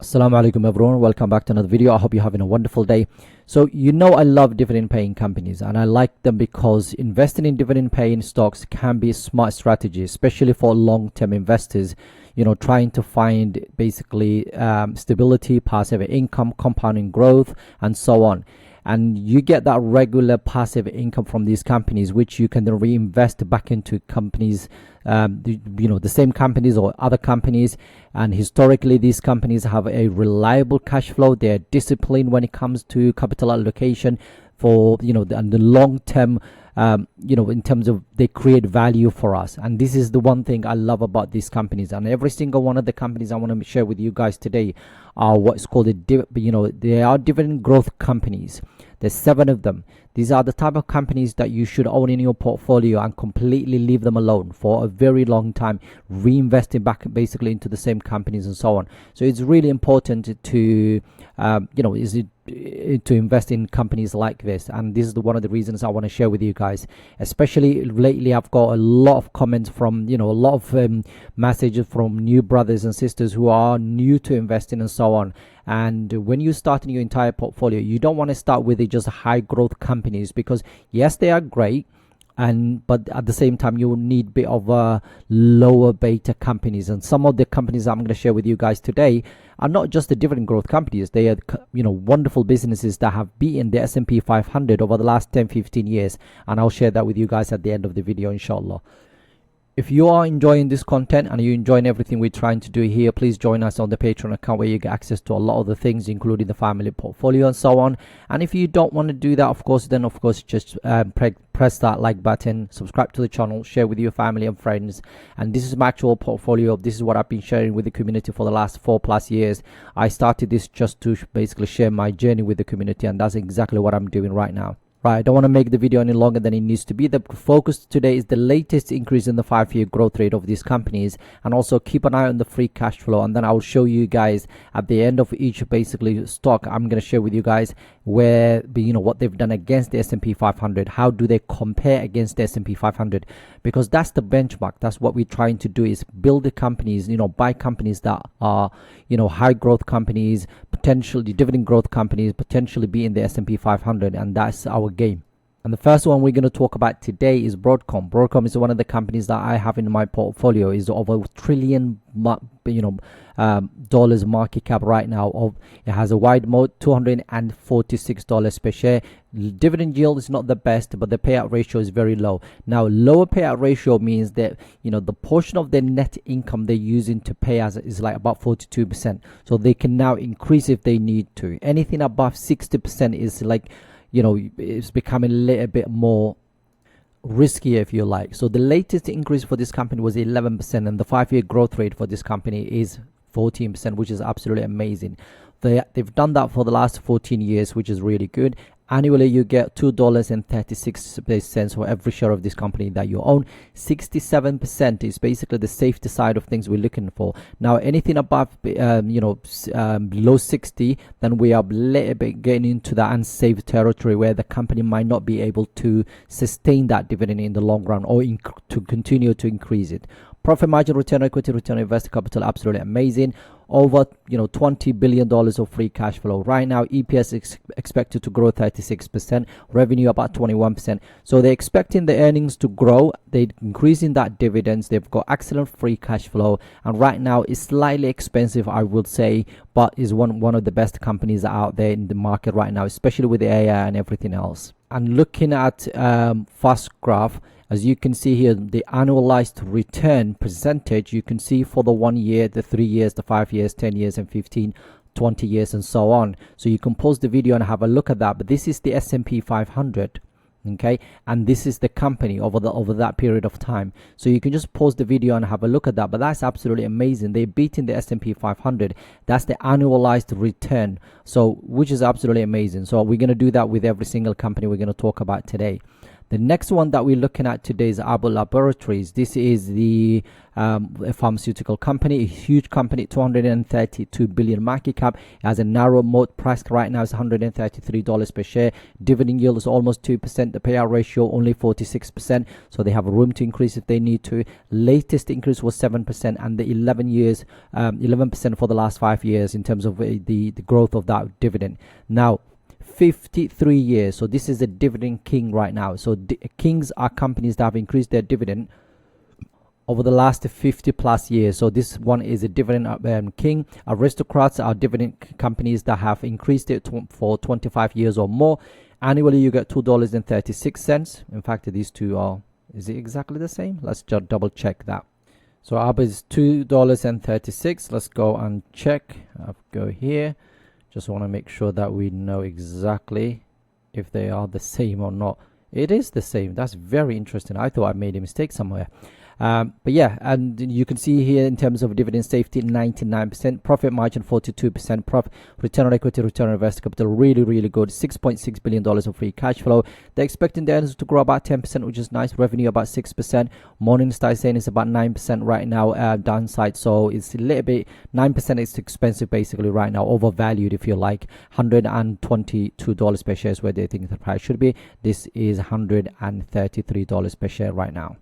Assalamu Alaikum everyone, welcome back to another video. I hope you're having a wonderful day. So I love dividend paying companies and I like them because investing in dividend paying stocks can be a smart strategy, especially for long-term investors, trying to find basically stability, passive income, compounding growth, and so on. And you get that regular passive income from these companies, which you can then reinvest back into companies, the same companies or other companies. And historically, these companies have a reliable cash flow. They're disciplined when it comes to capital allocation for, and the long term, in terms of they create value for us. And this is the one thing I love about these companies. And every single one of the companies I want to share with you guys today are what's called they are dividend growth companies. There's 7 of them. These are the type of companies that you should own in your portfolio and completely leave them alone for a very long time, reinvesting back basically into the same companies and so on. So it's really important to to invest in companies like this, and this is one of the reasons I want to share with you guys. Especially lately, I've got a lot of comments from a lot of messages from new brothers and sisters who are new to investing and so on. And when you start in your entire portfolio, you don't want to start with just high growth companies, because yes, they are great, but at the same time you need a bit of lower beta companies. And some of the companies I'm going to share with you guys today are not just the dividend growth companies. They are wonderful businesses that have beaten the S&P 500 over the last 10-15 years, and I'll share that with you guys at the end of the video, inshallah. If you are enjoying this content and you're enjoying everything we're trying to do here, please join us on the Patreon account, where you get access to a lot of the things, including the family portfolio and so on. And if you don't want to do that, of course, just press that like button, subscribe to the channel, share with your family and friends. And this is my actual portfolio. This is what I've been sharing with the community for the last 4+ years. I started this just to basically share my journey with the community, and that's exactly what I'm doing right now. Right, I don't want to make the video any longer than it needs to be. The focus today is the latest increase in the 5-year growth rate of these companies, and also keep an eye on the free cash flow. And then I'll show you guys at the end of each basically stock, I'm going to share with you guys where what they've done against the S&P 500. How do they compare against the S&P 500? Because that's the benchmark. That's what we're trying to do, is build the companies, buy companies that are high growth companies, potentially dividend growth companies, potentially be in the S&P 500, and that's our game. And the first one we're going to talk about today is Broadcom. Broadcom is one of the companies that I have in my portfolio. Is over $1 trillion dollars market cap right now. It has a wide moat, $246 per share. Dividend yield is not the best, but the payout ratio is very low. Now, lower payout ratio means that the portion of their net income they're using to pay us is like about 42%. So they can now increase if they need to. Anything above 60% is like it's becoming a little bit more riskier, if you like. So the latest increase for this company was 11%, and the 5-year growth rate for this company is 14%, which is absolutely amazing. They've done that for the last 14 years, which is really good. Annually, you get $2.36 for every share of this company that you own. 67% is basically the safety side of things we're looking for. Now, anything above, below 60, then we are a little bit getting into the unsafe territory, where the company might not be able to sustain that dividend in the long run, or to continue to increase it. Profit margin, return on equity, return on invested capital, absolutely amazing. Over $20 billion of free cash flow right now. EPS is expected to grow 36%, revenue about 21%. So they're expecting the earnings to grow. They're increasing that dividends. They've got excellent free cash flow, and right now it's slightly expensive, I would say, but is one of the best companies out there in the market right now, especially with the AI and everything else. And looking at fast graph, as you can see here, the annualized return percentage, you can see for the 1 year, the 3 years, the 5 years, 10 years, and 15, 20 years, and so on. So you can pause the video and have a look at that. But this is the S&P 500, okay, and this is the company over that period of time. So you can just pause the video and have a look at that. But that's absolutely amazing. They're beating the S&P 500. That's the annualized return, so which is absolutely amazing. So we're going to do that with every single company we're going to talk about today. The next one that we're looking at today is Abbott Laboratories. This is the a pharmaceutical company, a huge company, 232 billion market cap. It has a narrow moat. Price right now is $133 per share. Dividend yield is almost 2%. The payout ratio only 46%. So they have room to increase if they need to. Latest increase was 7%, and the 11% for the last 5 years in terms of the growth of that dividend. Now, 53 years. So this is a dividend king right now. So kings are companies that have increased their dividend over the last 50 plus years. So this one is a dividend king. Aristocrats are dividend companies that have increased it for 25 years or more. Annually, you get $2.36. In fact, these two are, is it exactly the same? Let's just double check that. So Abbott is $2.36. Let's go and check. I'll go here. Just want to make sure that we know exactly if they are the same or not. It is the same. That's very interesting. I thought I made a mistake somewhere. But yeah, and you can see here in terms of dividend safety, 99%, profit margin 42%, profit return on equity, return on invested capital, really good. $6.6 billion of free cash flow. They're expecting the earnings to grow about 10%, which is nice. Revenue about 6%. Morningstar is saying it's about 9% right now, downside. So it's a little bit, 9% is expensive basically right now, overvalued if you like. $122 per share is where they think the price should be. This is $133 per share right now.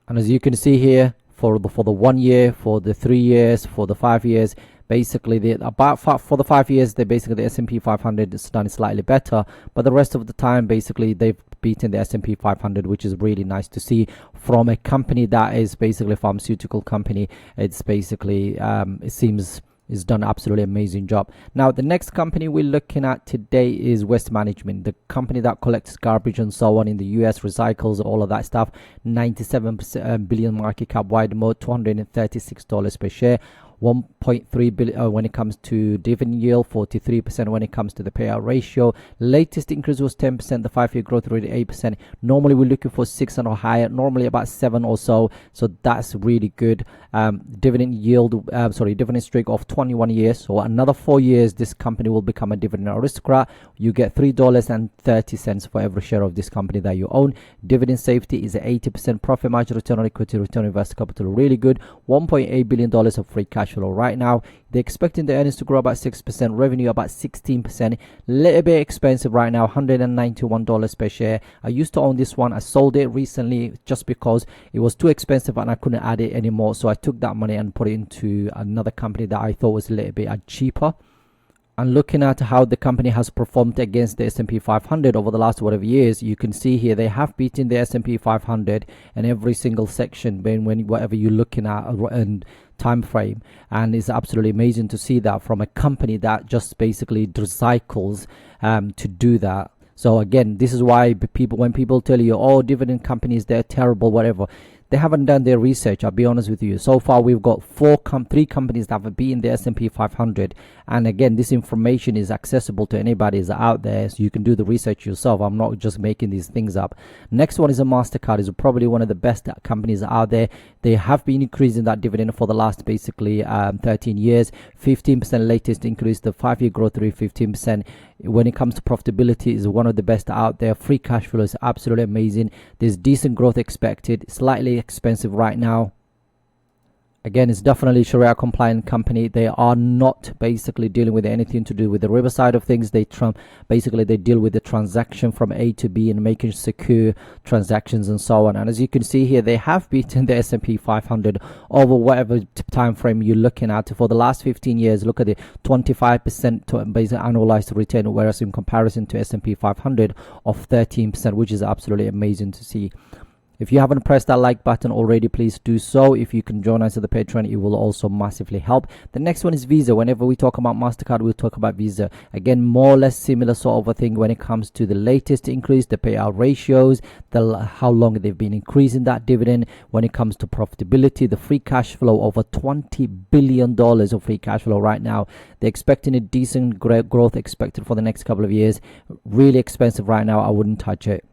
And as you can see here, for the 1 year, for the 3 years, for the 5 years, basically for the 5 years, they basically the S&P 500 is done slightly better, but the rest of the time, basically they've beaten the S&P 500, which is really nice to see from a company that is basically a pharmaceutical company. It's basically it seems is done absolutely amazing job. Now the next company we're looking at today is Waste Management, the company that collects garbage and so on in the US, recycles all of that stuff. 97 billion market cap, wide moat, $236 per share. 1.3 billion when it comes to dividend yield, 43% when it comes to the payout ratio. Latest increase was 10%, the 5-year growth rate 8%. Normally we're looking for 6 and or higher, normally about 7 or so, so that's really good. Dividend yield, dividend streak of 21 years, so another 4 years this company will become a dividend aristocrat. You get $3.30 for every share of this company that you own. Dividend safety is 80%, profit margin, return on equity, return on invested capital, really good. $1.8 billion of free cash flow right now. They're expecting the earnings to grow about 6%, revenue about 16%. Little bit expensive right now, $191 per share. I used to own this one. I sold it recently just because it was too expensive and I couldn't add it anymore, so I took that money and put it into another company that I thought was a little bit cheaper. And looking at how the company has performed against the S&P 500 over the last whatever years, you can see here they have beaten the S&P 500 in every single section when whatever you're looking at and time frame. And it's absolutely amazing to see that from a company that just basically recycles to do that. So again, this is why when people tell you, oh, dividend companies, they're terrible, whatever, they haven't done their research. I'll be honest with you. So far, we've got 3 companies that have beaten the S&P 500. And again, this information is accessible to anybody who's out there, so you can do the research yourself. I'm not just making these things up. Next one is a Mastercard. Is probably one of the best companies out there. They have been increasing that dividend for the last basically 13 years. 15% latest increase. The 5-year growth rate 15%. When it comes to profitability, is one of the best out there. Free cash flow is absolutely amazing. There's decent growth expected. Slightly expensive right now. Again, it's definitely Sharia compliant company. They are not basically dealing with anything to do with the river side of things. They deal with the transaction from A to B and making secure transactions and so on. And as you can see here, they have beaten the S&P 500 over whatever time frame you're looking at. For the last 15 years, look at it, 25% basic annualized return, whereas in comparison to S&P 500 of 13%, which is absolutely amazing to see. If you haven't pressed that like button already, please do so. If you can join us at the Patreon, it will also massively help. The next one is Visa. Whenever we talk about Mastercard, we'll talk about Visa. Again, more or less similar sort of a thing when it comes to the latest increase, the payout ratios, how long they've been increasing that dividend. When it comes to profitability, the free cash flow, over $20 billion of free cash flow right now. They're expecting a decent growth expected for the next couple of years. Really expensive right now. I wouldn't touch it.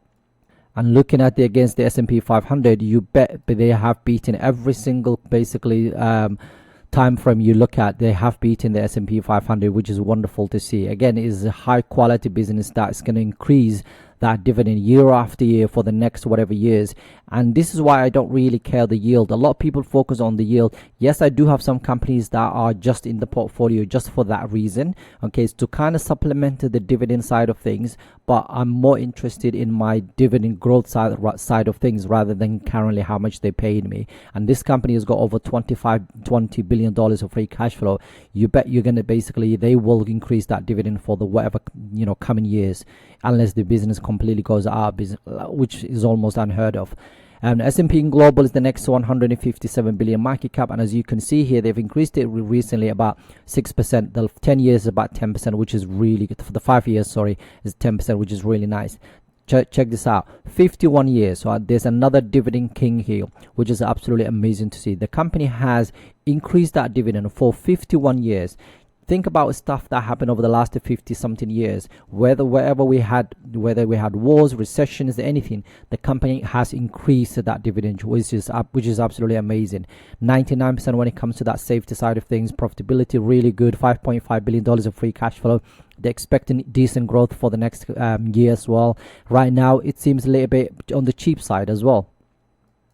And looking at against the S&P 500, you bet they have beaten every single basically time frame you look at. They have beaten the S&P 500, which is wonderful to see. Again, it is a high quality business that's going to increase that dividend year after year for the next whatever years. And this is why I don't really care the yield. A lot of people focus on the yield. Yes, I do have some companies that are just in the portfolio just for that reason. Okay, it's to kind of supplement the dividend side of things, but I'm more interested in my dividend growth side of things rather than currently how much they paid me. And this company has got over $20 billion of free cash flow. You bet you're going to basically, they will increase that dividend for the whatever, coming years, unless the business completely goes out of business, which is almost unheard of. And S&P Global is the next 157 billion market cap, and as you can see here, they've increased it recently about 6%. The 10 years is about 10%, which is really good. For the 5 years, sorry, is 10%, which is really nice. Check this out, 51 years. So there's another dividend king here, which is absolutely amazing to see. The company has increased that dividend for 51 years. Think about stuff that happened over the last 50 something years, whether we had wars, recessions, anything, the company has increased that dividend, which is absolutely amazing. 99% when it comes to that safety side of things. Profitability really good, $5.5 billion of free cash flow. They're expecting decent growth for the next year as well. Right now it seems a little bit on the cheap side as well.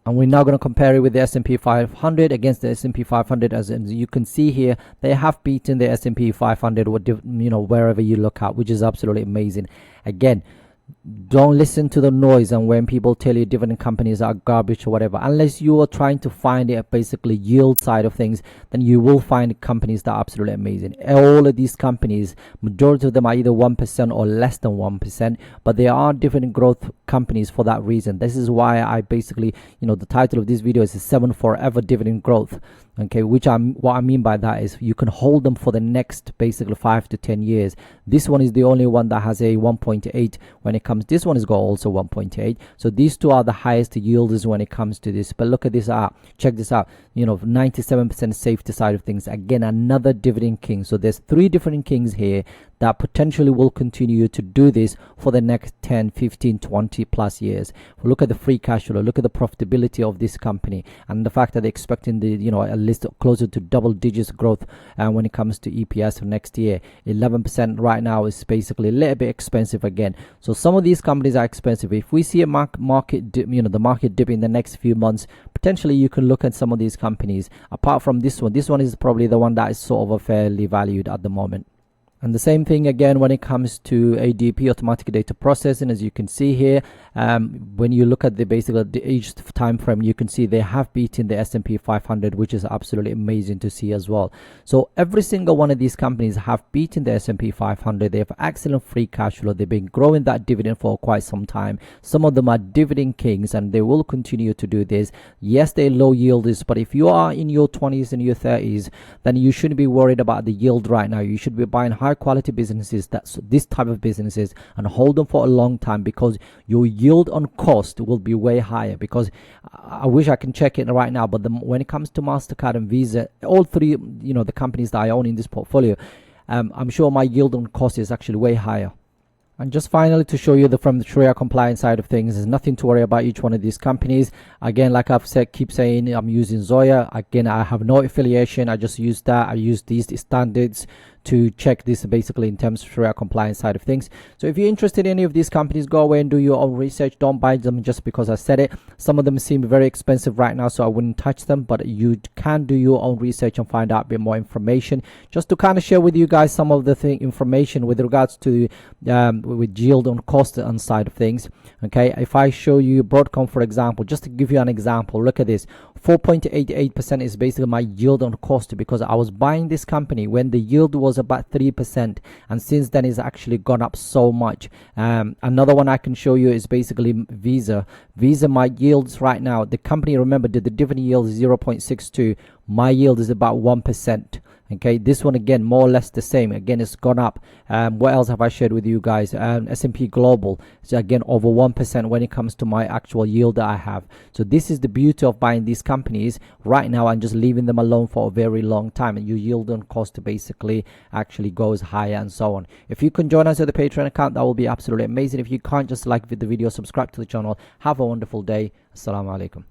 And we're now going to compare it with the S&P 500 against the S&P 500. As you can see here, they have beaten the S&P 500, wherever you look at, which is absolutely amazing. Again, don't listen to the noise and when people tell you dividend companies are garbage or whatever. Unless you are trying to find a basically yield side of things, then you will find companies that are absolutely amazing. All of these companies, majority of them are either 1% or less than 1%, but they are dividend growth companies for that reason. This is why I basically, the title of this video is 7 Forever Dividend Growth. Okay, what I mean by that is you can hold them for the next basically 5 to 10 years. This one is the only one that has a 1.8 when it comes. This one has got also 1.8. So these two are the highest yielders when it comes to this. But look at this out. Check this out. 97% safety side of things. Again, another dividend king. So there's 3 different kings here that potentially will continue to do this for the next 10, 15, 20 plus years. Look at the free cash flow, look at the profitability of this company, and the fact that they're expecting the at least closer to double digits growth when it comes to EPS for next year. 11% right now is basically a little bit expensive again. So some of these companies are expensive. If we see a market dip, the market dip in the next few months, potentially you can look at some of these companies. Apart from this one is probably the one that is sort of fairly valued at the moment. And the same thing again when it comes to ADP, automatic data processing. As you can see here, when you look at the each time frame, you can see they have beaten the S&P 500, which is absolutely amazing to see as well. So every single one of these companies have beaten the S&P 500. They have excellent free cash flow. They've been growing that dividend for quite some time. Some of them are dividend kings, and they will continue to do this. Yes, they're low yielders, but if you are in your 20s and your 30s, then you shouldn't be worried about the yield right now. You should be buying high quality businesses, that's this type of businesses, and hold them for a long time, because your yield on cost will be way higher. Because I wish I can check it right now, but when it comes to Mastercard and Visa, all 3 the companies that I own in this portfolio, I'm sure my yield on cost is actually way higher. And just finally, to show you from the Sharia compliance side of things, there's nothing to worry about each one of these companies. Again, like I've said, keep saying, I'm using Zoya. Again, I have no affiliation. I just use that. I use these standards to check this basically in terms of Sharia compliance side of things. So if you're interested in any of these companies, go away and do your own research. Don't buy them just because I said it. Some of them seem very expensive right now, so I wouldn't touch them, but you can do your own research and find out a bit more information, just to kind of share with you guys some of the information with regards to with yield on cost and side of things. Okay, if I show you Broadcom, for example, just to give you an example, look at this. 4.88% is basically my yield on cost, because I was buying this company when the yield was about 3%, and since then it's actually gone up so much. Another one I can show you is basically Visa. My yields right now, the company, remember, did the dividend yield is 0.62. My yield is about 1%. Okay, this one again more or less the same. Again, it's gone up. What else have I shared with you guys? S&P Global, so again over 1% when it comes to my actual yield that I have. So this is the beauty of buying these companies right now and just leaving them alone for a very long time, and your yield on cost basically actually goes higher and so on. If you can join us at the Patreon account, that will be absolutely amazing. If you can't, just like the video, subscribe to the channel. Have a wonderful day. Assalamu Alaikum.